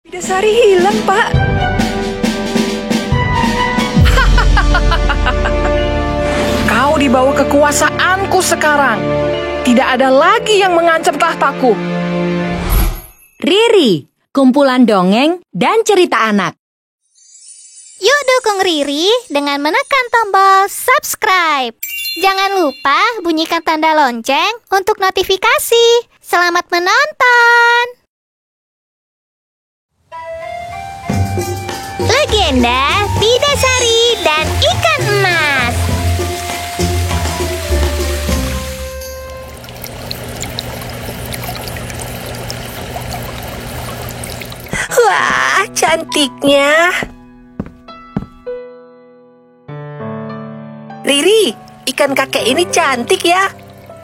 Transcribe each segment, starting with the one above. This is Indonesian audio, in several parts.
Bidasari hilang, Pak. Kau di bawah kekuasaanku sekarang. Tidak ada lagi yang mengancam tahtaku. Riri, kumpulan dongeng dan cerita anak. Yuk dukung Riri dengan menekan tombol subscribe. Jangan lupa bunyikan tanda lonceng untuk notifikasi. Selamat menonton. Legenda Bidasari dan Ikan Emas. Wah, cantiknya. Riri, ikan kakek ini cantik ya.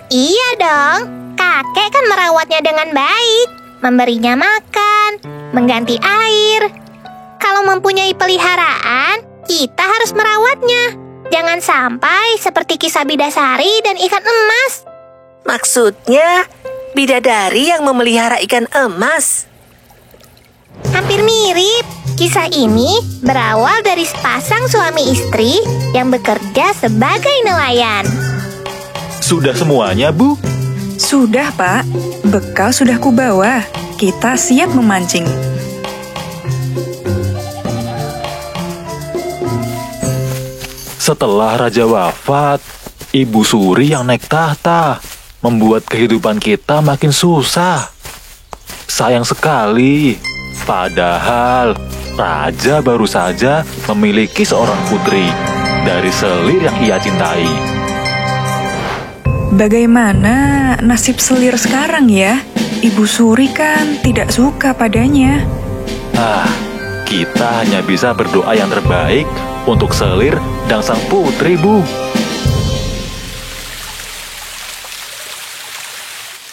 Iya dong, kakek kan merawatnya dengan baik. Memberinya makan, mengganti air. Kalau mempunyai peliharaan, kita harus merawatnya. Jangan sampai seperti kisah Bidasari dan ikan emas. Maksudnya, bidadari yang memelihara ikan emas. Hampir mirip. Kisah ini berawal dari sepasang suami istri yang bekerja sebagai nelayan. Sudah semuanya, Bu? Sudah, Pak. Bekal sudah kubawa. Kita siap memancing. Setelah raja wafat, Ibu Suri yang naik tahta membuat kehidupan kita makin susah. Sayang sekali. Padahal raja baru saja memiliki seorang putri dari selir yang ia cintai. Bagaimana nasib selir sekarang ya? Ibu Suri kan tidak suka padanya. Kita hanya bisa berdoa yang terbaik untuk selir dan sang putri, Bu.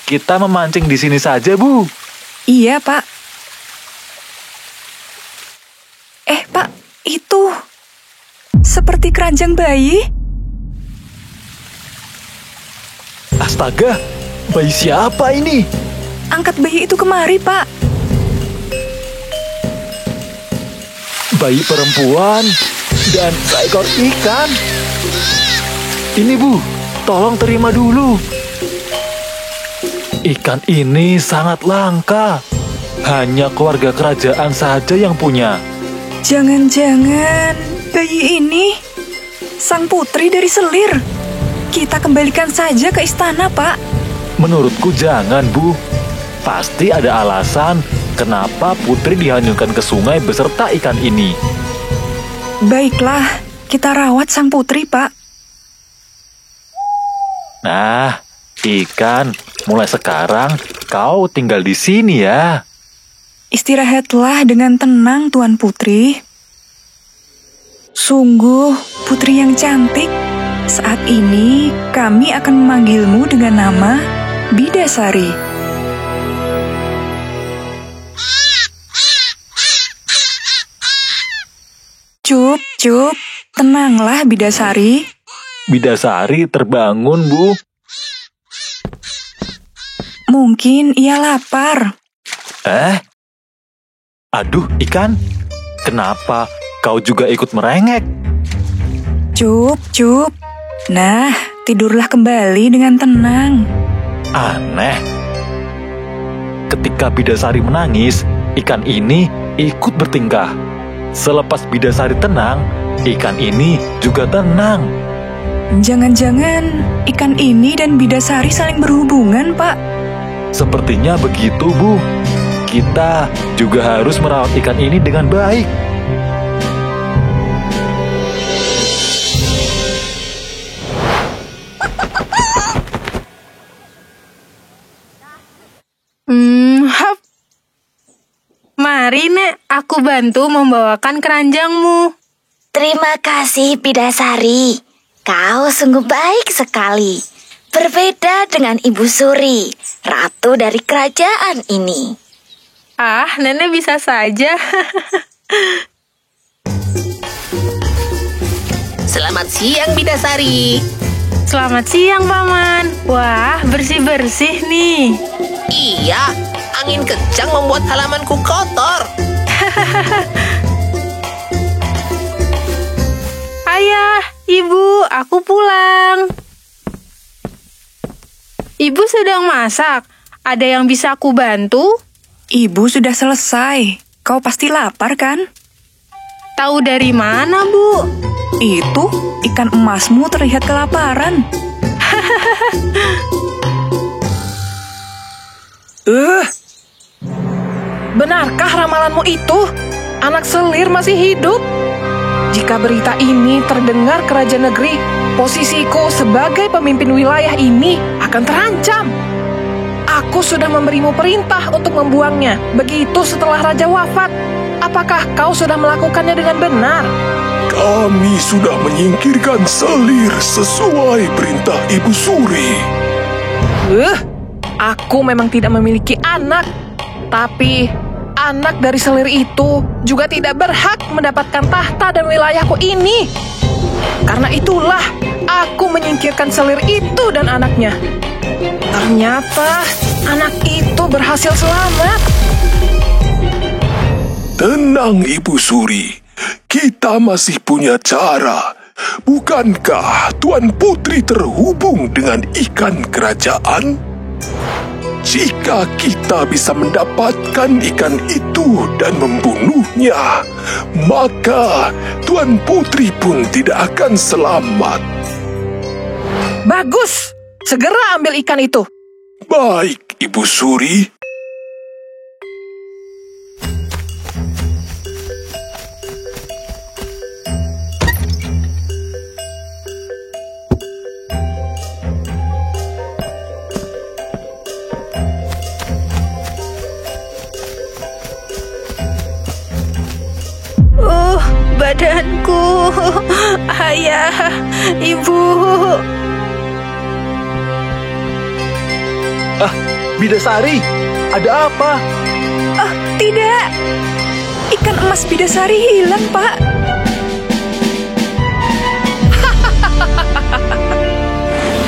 Kita memancing di sini saja, Bu. Iya, Pak. Pak, itu seperti keranjang bayi. Astaga, bayi siapa ini? Angkat bayi itu kemari, Pak. Bayi perempuan dan seekor ikan. Ini, Bu, tolong terima dulu. Ikan ini sangat langka. Hanya keluarga kerajaan saja yang punya. Jangan-jangan bayi ini sang putri dari selir. Kita kembalikan saja ke istana, Pak. Menurutku jangan, Bu. Pasti ada alasan kenapa putri dihanyutkan ke sungai beserta ikan ini. Baiklah, kita rawat sang putri, Pak. Nah, ikan, mulai sekarang kau tinggal di sini ya. Istirahatlah dengan tenang, Tuan Putri. Sungguh, putri yang cantik. Saat ini, kami akan memanggilmu dengan nama Bidasari. Cup, cup, tenanglah Bidasari. Bidasari terbangun, Bu. Mungkin ia lapar. Aduh, ikan. Kenapa kau juga ikut merengek? Cup, cup. Nah, tidurlah kembali dengan tenang. Aneh. Ketika Bidasari menangis, ikan ini ikut bertingkah. Selepas Bidasari tenang, ikan ini juga tenang. Jangan-jangan ikan ini dan Bidasari saling berhubungan, Pak. Sepertinya begitu, Bu. Kita juga harus merawat ikan ini dengan baik. Hap. Mari, Nek, aku bantu membawakan keranjangmu. Terima kasih, Bidasari. Kau sungguh baik sekali. Berbeda dengan Ibu Suri, ratu dari kerajaan ini. Nenek bisa saja. Selamat siang, Bidasari. Selamat siang, Paman. Wah, bersih-bersih nih. Iya, angin kencang membuat halamanku kotor. Ayah, Ibu, aku pulang. Ibu sedang masak. Ada yang bisa aku bantu? Ibu sudah selesai. Kau pasti lapar kan? Tahu dari mana, Bu? Itu ikan emasmu terlihat kelaparan. Benarkah ramalanmu itu? Anak selir masih hidup? Jika berita ini terdengar ke Raja Negeri, posisiku sebagai pemimpin wilayah ini akan terancam. Aku sudah memberimu perintah untuk membuangnya. Begitu setelah Raja wafat. Apakah kau sudah melakukannya dengan benar? Kami sudah menyingkirkan selir sesuai perintah Ibu Suri. Aku memang tidak memiliki anak. Tapi anak dari selir itu juga tidak berhak mendapatkan tahta dan wilayahku ini. Karena itulah aku menyingkirkan selir itu dan anaknya. Ternyata anak itu berhasil selamat. Tenang Ibu Suri, kita masih punya cara. Bukankah Tuan Putri terhubung dengan ikan kerajaan? Jika kita bisa mendapatkan ikan itu dan membunuhnya, maka Tuan Putri pun tidak akan selamat. Bagus, segera ambil ikan itu. Baik, Ibu Suri. Badanku, Ayah, Ibu. Bidasari, ada apa? Tidak. Ikan emas Bidasari hilang, Pak.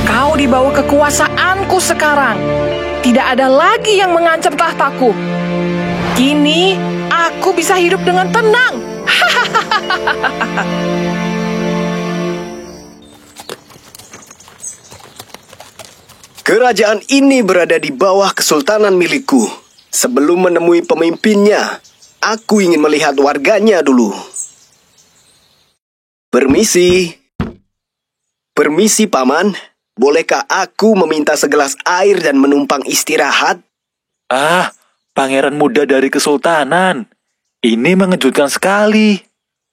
Kau di bawah kekuasaanku sekarang. Tidak ada lagi yang mengancam tahtaku. Kini aku bisa hidup dengan tenang. Kerajaan ini berada di bawah kesultanan milikku. Sebelum menemui pemimpinnya, aku ingin melihat warganya dulu. Permisi. Permisi, Paman. Bolehkah aku meminta segelas air dan menumpang istirahat? Pangeran muda dari kesultanan. Ini mengejutkan sekali.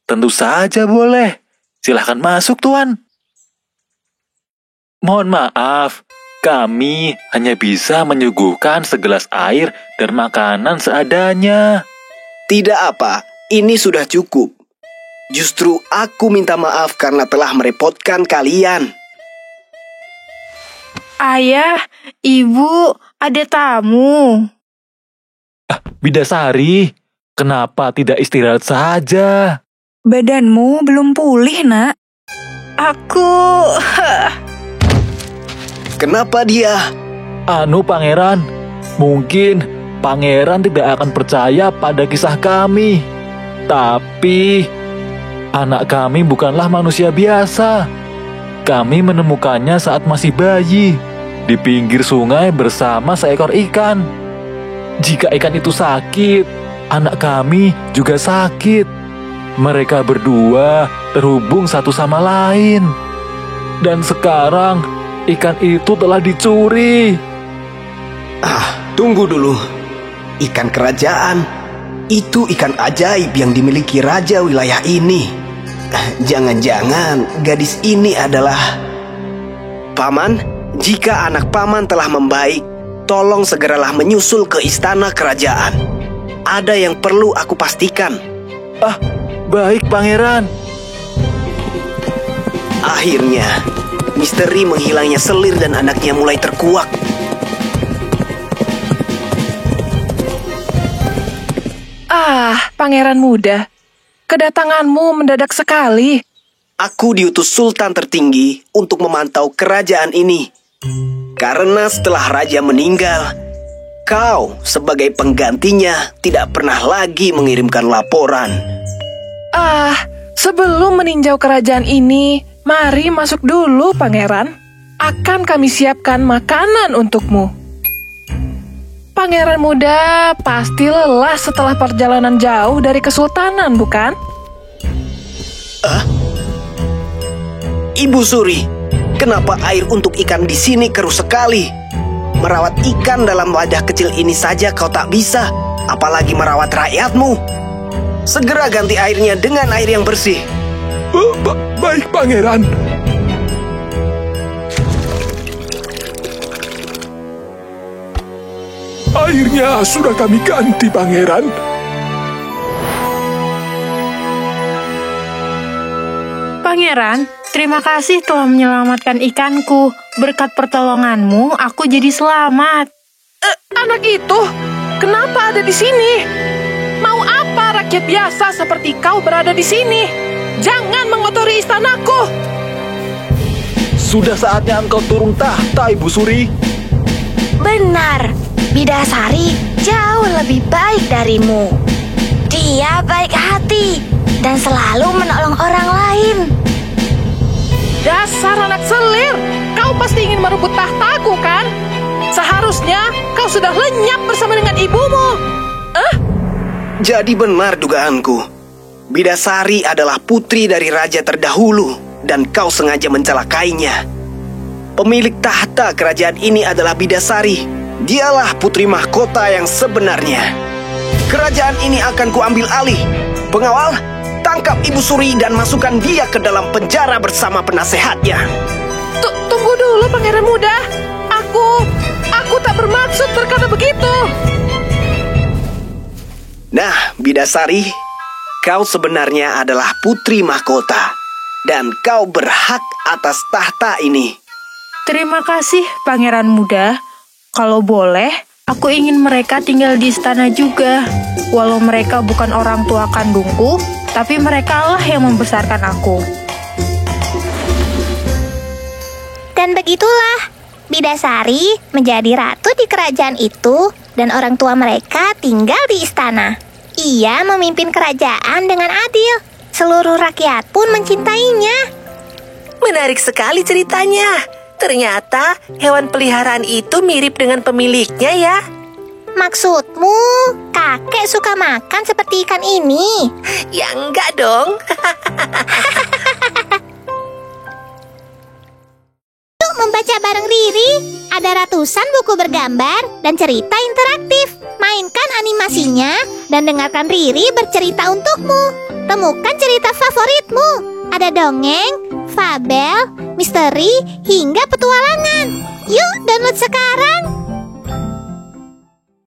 Tentu saja boleh. Silahkan masuk, Tuan. Mohon maaf, kami hanya bisa menyuguhkan segelas air dan makanan seadanya. Tidak apa, ini sudah cukup. Justru aku minta maaf karena telah merepotkan kalian. Ayah, Ibu, ada tamu. Bidasari, kenapa tidak istirahat saja? Badanmu belum pulih, Nak. Aku... Kenapa dia? Pangeran, mungkin Pangeran tidak akan percaya pada kisah kami. Tapi, anak kami bukanlah manusia biasa. Kami menemukannya saat masih bayi, di pinggir sungai bersama seekor ikan. Jika ikan itu sakit, anak kami juga sakit. Mereka berdua terhubung satu sama lain. Dan sekarang, ikan itu telah dicuri. Tunggu dulu. Ikan kerajaan. Itu ikan ajaib yang dimiliki raja wilayah ini. Jangan-jangan gadis ini adalah... Paman, jika anak Paman telah membaik, tolong segeralah menyusul ke istana kerajaan. Ada yang perlu aku pastikan. Baik, Pangeran. Akhirnya, misteri menghilangnya selir dan anaknya mulai terkuak. Pangeran muda, kedatanganmu mendadak sekali. Aku diutus Sultan tertinggi untuk memantau kerajaan ini. Karena setelah raja meninggal, Kau sebagai penggantinya tidak pernah lagi mengirimkan laporan. Sebelum meninjau kerajaan ini, mari masuk dulu, Pangeran. Akan kami siapkan makanan untukmu. Pangeran muda pasti lelah setelah perjalanan jauh dari kesultanan, bukan? Ibu Suri, kenapa air untuk ikan di sini keruh sekali? Merawat ikan dalam wadah kecil ini saja kau tak bisa, apalagi merawat rakyatmu. Segera ganti airnya dengan air yang bersih. Baik, Pangeran. Airnya sudah kami ganti, Pangeran. Pangeran, terima kasih telah menyelamatkan ikanku. Berkat pertolonganmu, aku jadi selamat. Anak itu, kenapa ada di sini? Mau apa rakyat biasa seperti kau berada di sini? Jangan mengotori istanaku. Sudah saatnya engkau turun tahta, Ibu Suri. Benar, Bidasari jauh lebih baik darimu. Dia baik hati dan selalu menolong orang lain. Dasar anak selir, kau pasti ingin merebut tahtaku, kan? Seharusnya kau sudah lenyap bersama dengan ibumu. Jadi benar dugaanku. Bidasari adalah putri dari raja terdahulu dan kau sengaja mencelakainya. Pemilik tahta kerajaan ini adalah Bidasari. Dialah putri mahkota yang sebenarnya. Kerajaan ini akan kuambil alih. Pengawal, tangkap Ibu Suri dan masukkan dia ke dalam penjara bersama penasehatnya. Tunggu dulu, Pangeran Muda. Aku tak bermaksud berkata begitu. Nah, Bidasari, kau sebenarnya adalah putri mahkota dan kau berhak atas tahta ini. Terima kasih, Pangeran Muda. Kalau boleh, aku ingin mereka tinggal di istana juga. Walau mereka bukan orang tua kandungku, tapi merekalah yang membesarkan aku. Dan begitulah, Bidasari menjadi ratu di kerajaan itu dan orang tua mereka tinggal di istana. Ia memimpin kerajaan dengan adil. Seluruh rakyat pun mencintainya. Menarik sekali ceritanya. Ternyata hewan peliharaan itu mirip dengan pemiliknya ya. Maksudmu, kakek suka makan seperti ikan ini? Ya enggak dong. Yuk membaca bareng Riri. Ada ratusan buku bergambar dan cerita interaktif. Mainkan animasinya dan dengarkan Riri bercerita untukmu. Temukan cerita favoritmu. Ada dongeng, fabel, misteri, hingga petualangan. Yuk download sekarang.